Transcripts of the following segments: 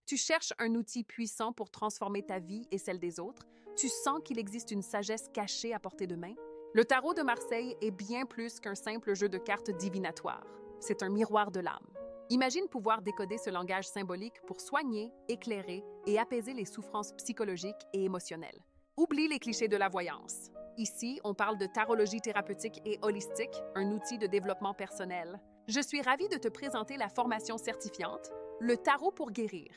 Tu cherches un outil puissant pour transformer ta vie et celle des autres? Tu sens qu'il existe une sagesse cachée à portée de main? Le tarot de Marseille est bien plus qu'un simple jeu de cartes divinatoire. C'est un miroir de l'âme. Imagine pouvoir décoder ce langage symbolique pour soigner, éclairer et apaiser les souffrances psychologiques et émotionnelles. Oublie les clichés de la voyance. Ici, on parle de tarologie thérapeutique et holistique, un outil de développement personnel. Je suis ravie de te présenter la formation certifiante, le tarot pour guérir.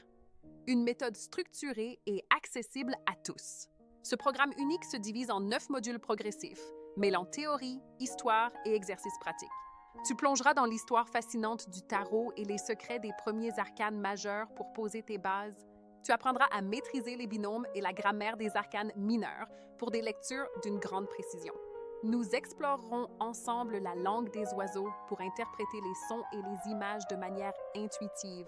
Une méthode structurée et accessible à tous. Ce programme unique se divise en 9 modules progressifs, mêlant théorie, histoire et exercices pratiques. Tu plongeras dans l'histoire fascinante du tarot et les secrets des premiers arcanes majeurs pour poser tes bases. Tu apprendras à maîtriser les binômes et la grammaire des arcanes mineurs pour des lectures d'une grande précision. Nous explorerons ensemble la langue des oiseaux pour interpréter les sons et les images de manière intuitive.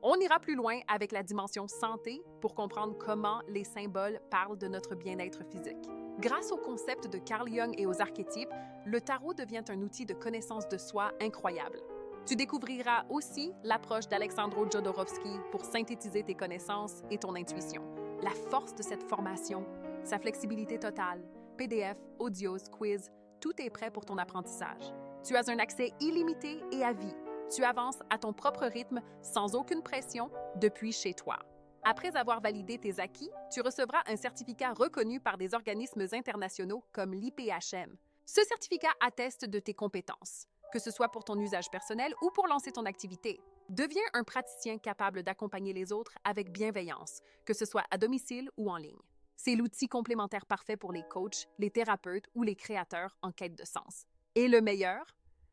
On ira plus loin avec la dimension santé pour comprendre comment les symboles parlent de notre bien-être physique. Grâce au concept de Carl Jung et aux archétypes, le tarot devient un outil de connaissance de soi incroyable. Tu découvriras aussi l'approche d'Alexandro Jodorowsky pour synthétiser tes connaissances et ton intuition. La force de cette formation, sa flexibilité totale, PDF, audios, quiz, tout est prêt pour ton apprentissage. Tu as un accès illimité et à vie. Tu avances à ton propre rythme, sans aucune pression, depuis chez toi. Après avoir validé tes acquis, tu recevras un certificat reconnu par des organismes internationaux comme l'IPHM. Ce certificat atteste de tes compétences, que ce soit pour ton usage personnel ou pour lancer ton activité. Deviens un praticien capable d'accompagner les autres avec bienveillance, que ce soit à domicile ou en ligne. C'est l'outil complémentaire parfait pour les coachs, les thérapeutes ou les créateurs en quête de sens. Et le meilleur?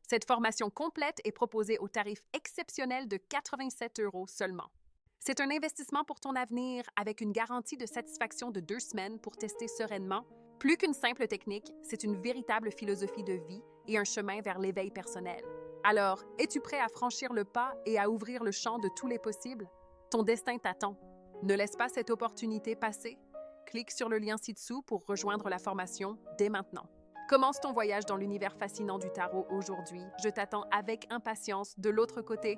Cette formation complète est proposée au tarif exceptionnel de 87 € seulement. C'est un investissement pour ton avenir avec une garantie de satisfaction de 2 semaines pour tester sereinement. Plus qu'une simple technique, c'est une véritable philosophie de vie et un chemin vers l'éveil personnel. Alors, es-tu prêt à franchir le pas et à ouvrir le champ de tous les possibles? Ton destin t'attend. Ne laisse pas cette opportunité passer. Clique sur le lien ci-dessous pour rejoindre la formation dès maintenant. Commence ton voyage dans l'univers fascinant du tarot aujourd'hui. Je t'attends avec impatience de l'autre côté.